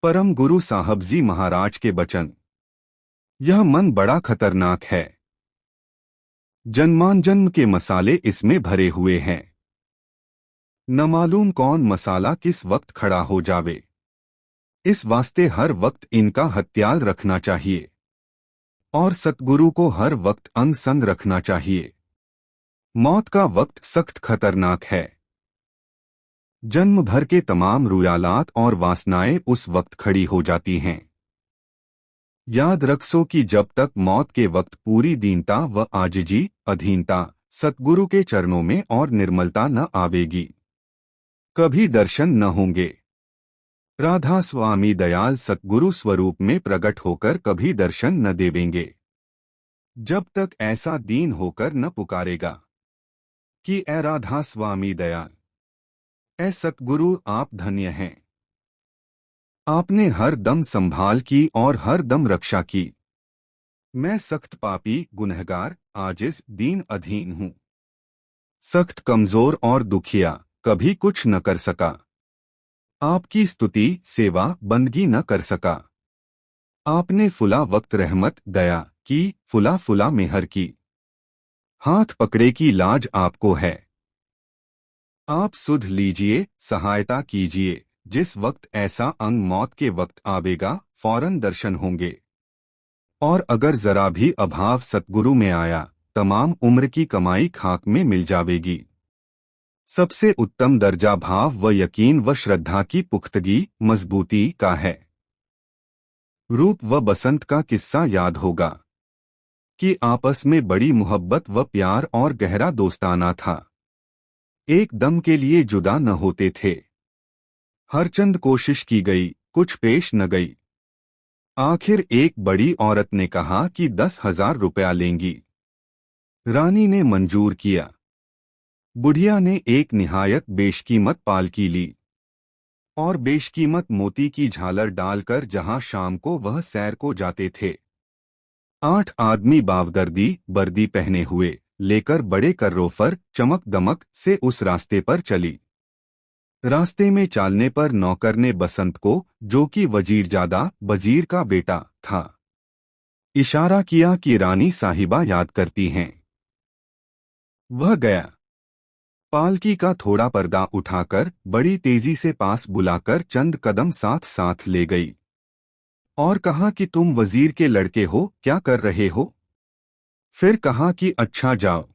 परम गुरु साहब जी महाराज के बचन। यह मन बड़ा खतरनाक है। जन्मांजन्म के मसाले इसमें भरे हुए हैं। न मालूम कौन मसाला किस वक्त खड़ा हो जावे। इस वास्ते हर वक्त इनका हत्याल रखना चाहिए और सतगुरु को हर वक्त अंग संग रखना चाहिए। मौत का वक्त सख्त खतरनाक है। जन्म भर के तमाम रुयालात और वासनाएं उस वक्त खड़ी हो जाती हैं। याद रखो कि जब तक मौत के वक्त पूरी दीनता व आजिजी अधीनता सतगुरु के चरणों में और निर्मलता न आवेगी, कभी दर्शन न होंगे। राधा स्वामी दयाल सतगुरु स्वरूप में प्रकट होकर कभी दर्शन न देवेंगे, जब तक ऐसा दीन होकर न पुकारेगा कि ए राधा स्वामी दयाल, ए सतगुरु आप धन्य हैं। आपने हर दम संभाल की और हर दम रक्षा की। मैं सख्त पापी गुनहगार आजिज दीन अधीन हूँ, सख्त कमजोर और दुखिया, कभी कुछ न कर सका। आपकी स्तुति सेवा बंदगी न कर सका। आपने फुला वक्त रहमत दया की, फुला फुला मेहर की। हाथ पकड़े की लाज आपको है। आप सुध लीजिए, सहायता कीजिए। जिस वक्त ऐसा अंग मौत के वक्त आवेगा, फौरन दर्शन होंगे। और अगर जरा भी अभाव सतगुरु में आया, तमाम उम्र की कमाई खाक में मिल जावेगी। सबसे उत्तम दर्जा भाव व यकीन व श्रद्धा की पुख्तगी मजबूती का है। रूप व बसंत का किस्सा याद होगा कि आपस में बड़ी मोहब्बत व प्यार और गहरा दोस्ताना था। एक दम के लिए जुदा न होते थे। हरचंद कोशिश की गई, कुछ पेश न गई। आखिर एक बड़ी औरत ने कहा कि 10,000 रुपया लेंगी। रानी ने मंजूर किया। बुढ़िया ने एक निहायत बेशकीमत पालकी ली और बेशकीमत मोती की झालर डालकर जहां शाम को वह सैर को जाते थे। 8 आदमी बावदर्दी वर्दी पहने हुए लेकर बड़े कर्रोफर चमक दमक से उस रास्ते पर चली। रास्ते में चालने पर नौकर ने बसंत को, जो कि वजीरजादा वजीर का बेटा था, इशारा किया कि रानी साहिबा याद करती हैं। वह गया। पालकी का थोड़ा पर्दा उठाकर बड़ी तेजी से पास बुलाकर चंद कदम साथ साथ ले गई और कहा कि तुम वजीर के लड़के हो, क्या कर रहे हो? फिर कहा कि अच्छा जाओ।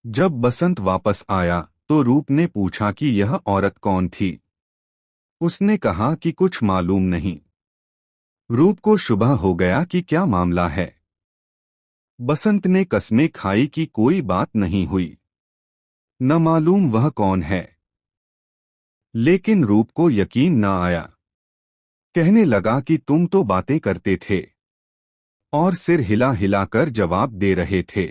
जब बसंत वापस आया तो रूप ने पूछा कि यह औरत कौन थी। उसने कहा कि कुछ मालूम नहीं। रूप को शुबह हो गया कि क्या मामला है। बसंत ने कसमें खाई कि कोई बात नहीं हुई, न मालूम वह कौन है। लेकिन रूप को यकीन न आया। कहने लगा कि तुम तो बातें करते थे और सिर हिला हिलाकर जवाब दे रहे थे।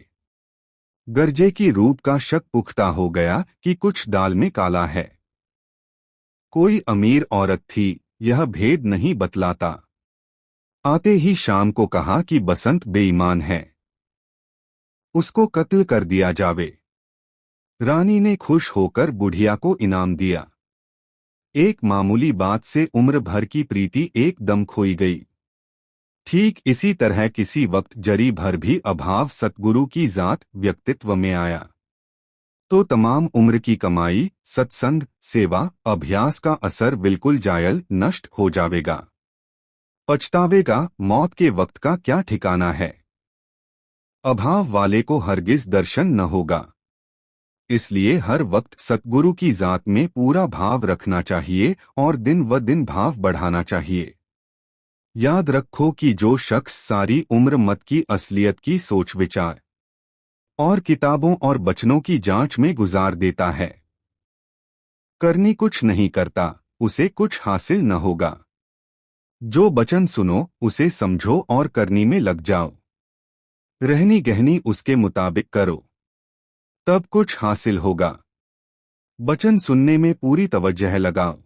गरजे की रूप का शक पुख्ता हो गया कि कुछ दाल में काला है। कोई अमीर औरत थी, यह भेद नहीं बतलाता। आते ही शाम को कहा कि बसंत बेईमान है, उसको कत्ल कर दिया जावे। रानी ने खुश होकर बुढ़िया को इनाम दिया। एक मामूली बात से उम्र भर की प्रीति एकदम खोई गई। ठीक इसी तरह किसी वक्त जरी भर भी अभाव सतगुरु की जात व्यक्तित्व में आया तो तमाम उम्र की कमाई सत्संग सेवा अभ्यास का असर बिल्कुल जायल नष्ट हो जावेगा। पछतावेगा। मौत के वक्त का क्या ठिकाना है। अभाव वाले को हरगिज दर्शन न होगा। इसलिए हर वक्त सतगुरु की जात में पूरा भाव रखना चाहिए और दिन व दिन भाव बढ़ाना चाहिए। याद रखो कि जो शख्स सारी उम्र मत की असलियत की सोच विचार और किताबों और बचनों की जांच में गुजार देता है, करनी कुछ नहीं करता, उसे कुछ हासिल न होगा। जो बचन सुनो उसे समझो और करनी में लग जाओ। रहनी गहनी उसके मुताबिक करो, तब कुछ हासिल होगा। बचन सुनने में पूरी तवज्जह लगाओ,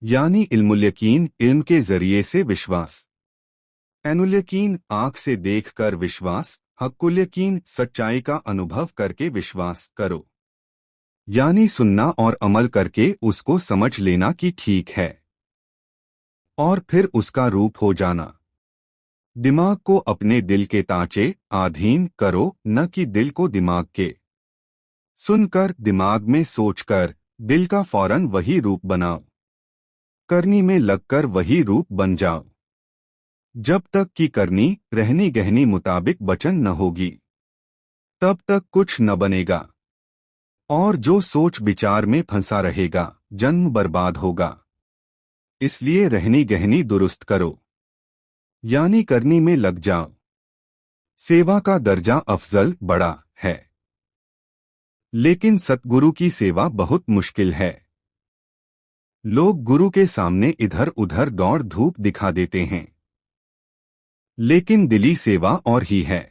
यानी इल्मुल यकीन इल्म के जरिए से विश्वास, ऐनुल यकीन आंख से देखकर विश्वास, हक्कुल यकीन सच्चाई का अनुभव करके विश्वास करो, यानी सुनना और अमल करके उसको समझ लेना कि ठीक है। और फिर उसका रूप हो जाना। दिमाग को अपने दिल के तांचे अधीन करो, न कि दिल को दिमाग के। सुनकर, दिमाग में सोचकर, दिल का फौरन वही रूप बनाओ। करनी में लगकर वही रूप बन जाओ। जब तक कि करनी रहनी गहनी मुताबिक वचन न होगी, तब तक कुछ न बनेगा। और जो सोच विचार में फंसा रहेगा, जन्म बर्बाद होगा। इसलिए रहनी गहनी दुरुस्त करो, यानी करनी में लग जाओ। सेवा का दर्जा अफजल बड़ा है, लेकिन सतगुरु की सेवा बहुत मुश्किल है। लोग गुरु के सामने इधर उधर दौड़ धूप दिखा देते हैं, लेकिन दिली सेवा और ही है।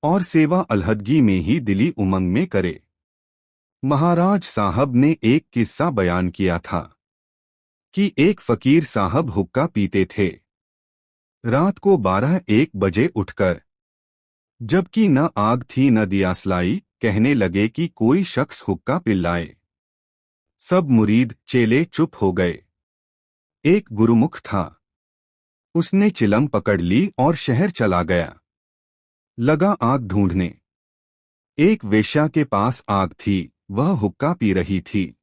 और सेवा अलहदगी में ही दिली उमंग में करे। महाराज साहब ने एक किस्सा बयान किया था कि एक फकीर साहब हुक्का पीते थे। रात को 12-1 बजे उठकर, जबकि न आग थी न दियासलाई, कहने लगे कि कोई शख्स हुक्का पिलाए। सब मुरीद चेले चुप हो गए। एक गुरुमुख था, उसने चिलम पकड़ ली और शहर चला गया। लगा आग ढूंढने। एक वेश्या के पास आग थी, वह हुक्का पी रही थी।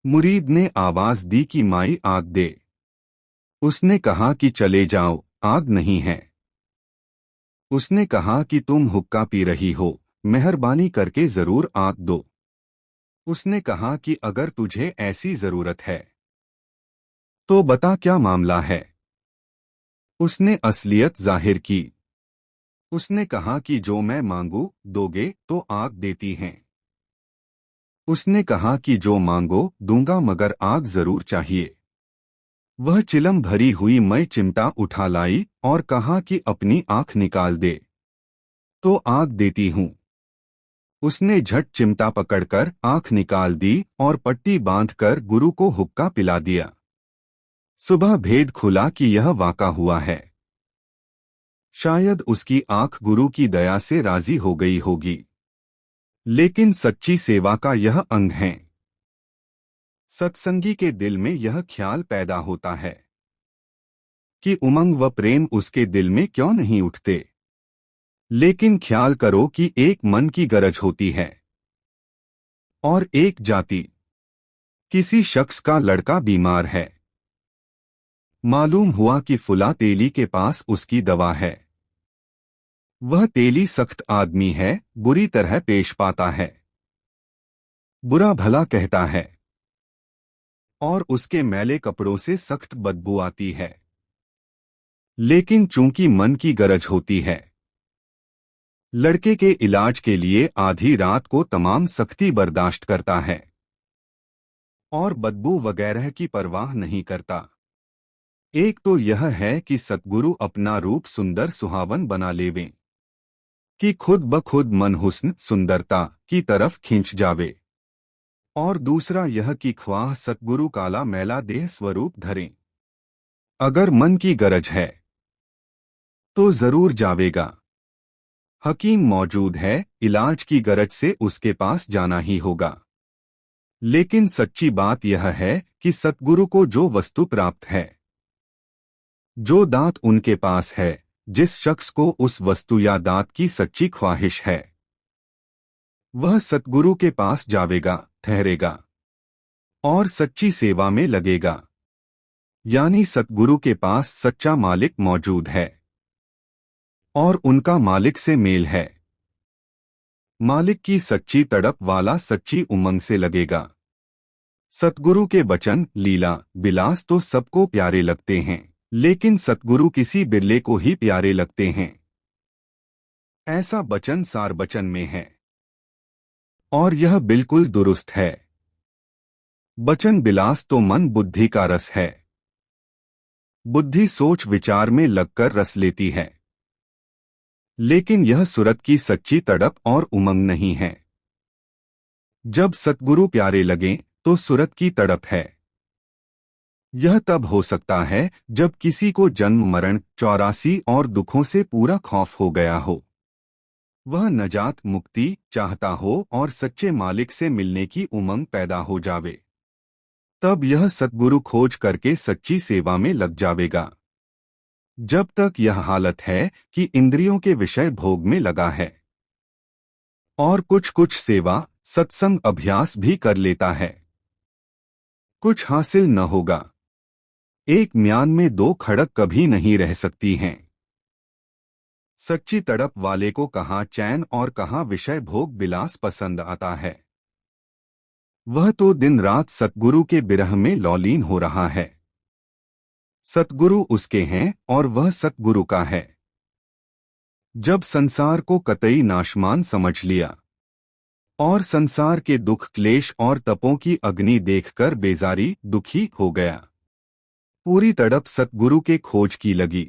मुरीद ने आवाज दी कि माई आग दे। उसने कहा कि चले जाओ, आग नहीं है। उसने कहा कि तुम हुक्का पी रही हो, मेहरबानी करके जरूर आग दो। उसने कहा कि अगर तुझे ऐसी जरूरत है तो बता क्या मामला है। उसने असलियत जाहिर की। उसने कहा कि जो मैं मांगू दोगे तो आग देती हैं। उसने कहा कि जो मांगो दूंगा, मगर आग जरूर चाहिए। वह चिलम भरी हुई मई चिमटा उठा लाई और कहा कि अपनी आंख निकाल दे तो आग देती हूं। उसने झट चिमटा पकड़कर आंख निकाल दी और पट्टी बांधकर गुरु को हुक्का पिला दिया। सुबह भेद खुला कि यह वाक़ा हुआ है। शायद उसकी आंख गुरु की दया से राजी हो गई होगी, लेकिन सच्ची सेवा का यह अंग है। सत्संगी के दिल में यह ख्याल पैदा होता है कि उमंग व प्रेम उसके दिल में क्यों नहीं उठते। लेकिन ख्याल करो कि एक मन की गरज होती है और एक जाति। किसी शख्स का लड़का बीमार है। मालूम हुआ कि फुला तेली के पास उसकी दवा है। वह तेली सख्त आदमी है, बुरी तरह पेश पाता है, बुरा भला कहता है और उसके मैले कपड़ों से सख्त बदबू आती है। लेकिन चूंकि मन की गरज होती है, लड़के के इलाज के लिए आधी रात को तमाम सख्ती बर्दाश्त करता है और बदबू वगैरह की परवाह नहीं करता। एक तो यह है कि सतगुरु अपना रूप सुंदर सुहावन बना लेवें कि खुद ब खुद मन हुस्न सुंदरता की तरफ खींच जावे, और दूसरा यह कि ख्वाह सतगुरु काला मैला देह स्वरूप धरें। अगर मन की गरज है तो जरूर जावेगा। हकीम मौजूद है, इलाज की गरज से उसके पास जाना ही होगा। लेकिन सच्ची बात यह है कि सतगुरु को जो वस्तु प्राप्त है, जो दांत उनके पास है, जिस शख्स को उस वस्तु या दांत की सच्ची ख्वाहिश है, वह सतगुरु के पास जावेगा, ठहरेगा और सच्ची सेवा में लगेगा। यानी सतगुरु के पास सच्चा मालिक मौजूद है और उनका मालिक से मेल है। मालिक की सच्ची तड़प वाला सच्ची उमंग से लगेगा। सतगुरु के वचन लीला विलास तो सबको प्यारे लगते हैं, लेकिन सतगुरु किसी बिरले को ही प्यारे लगते हैं। ऐसा वचन सार वचन में है और यह बिल्कुल दुरुस्त है। वचन विलास तो मन बुद्धि का रस है। बुद्धि सोच विचार में लगकर रस लेती है, लेकिन यह सूरत की सच्ची तड़प और उमंग नहीं है। जब सतगुरु प्यारे लगें तो सूरत की तड़प है। यह तब हो सकता है जब किसी को जन्म मरण 84 और दुखों से पूरा खौफ हो गया हो, वह नजात मुक्ति चाहता हो और सच्चे मालिक से मिलने की उमंग पैदा हो जावे। तब यह सद्गुरु खोज करके सच्ची सेवा में लग जाएगा। जब तक यह हालत है कि इंद्रियों के विषय भोग में लगा है और कुछ कुछ सेवा सत्संग अभ्यास भी कर लेता है, कुछ हासिल न होगा। एक म्यान में दो खड़क कभी नहीं रह सकती हैं। सच्ची तड़प वाले को कहाँ चैन और कहाँ विषय भोग विलास पसंद आता है। वह तो दिन रात सतगुरु के बिरह में लौलीन हो रहा है। सतगुरु उसके हैं और वह सतगुरु का है। जब संसार को कतई नाशमान समझ लिया और संसार के दुख क्लेश और तपों की अग्नि देखकर बेजारी दुखी हो गया, पूरी तड़प सतगुरु के खोज की लगी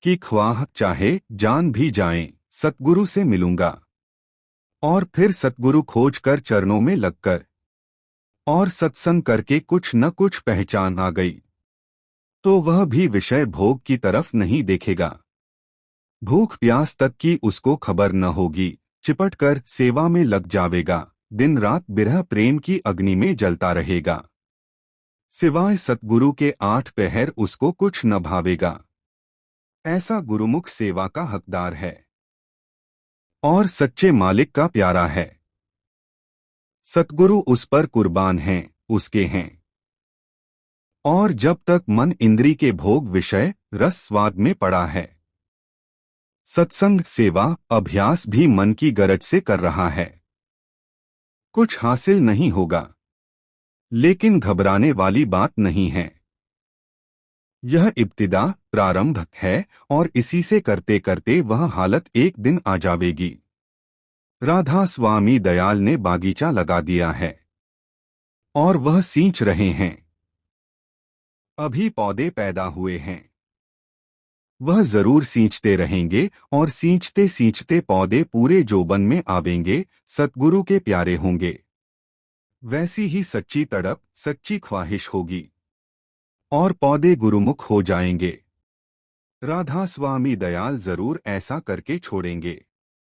कि ख्वाह चाहे जान भी जाएं सतगुरु से मिलूंगा। और फिर सतगुरु खोज कर चरणों में लगकर और सत्संग करके कुछ न कुछ पहचान आ गई तो वह भी विषय भोग की तरफ नहीं देखेगा। भूख प्यास तक की उसको खबर न होगी, चिपट कर सेवा में लग जावेगा, दिन रात बिरह प्रेम की अग्नि में जलता रहेगा। सिवाय सतगुरु के 8 पहर उसको कुछ न भावेगा। ऐसा गुरुमुख सेवा का हकदार है और सच्चे मालिक का प्यारा है। सतगुरु उस पर कुर्बान हैं, उसके हैं। और जब तक मन इंद्री के भोग विषय रस स्वाद में पड़ा है, सत्संग सेवा अभ्यास भी मन की गरज से कर रहा है, कुछ हासिल नहीं होगा। लेकिन घबराने वाली बात नहीं है। यह इब्तिदा प्रारंभ है और इसी से करते करते वह हालत एक दिन आ जावेगी। राधा स्वामी दयाल ने बागीचा लगा दिया है और वह सींच रहे हैं। अभी पौधे पैदा हुए हैं। वह जरूर सींचते रहेंगे और सींचते सींचते पौधे पूरे जोबन में आवेंगे, सतगुरु के प्यारे होंगे। वैसी ही सच्ची तड़प सच्ची ख्वाहिश होगी और पौधे गुरुमुख हो जाएंगे। राधा स्वामी दयाल जरूर ऐसा करके छोड़ेंगे।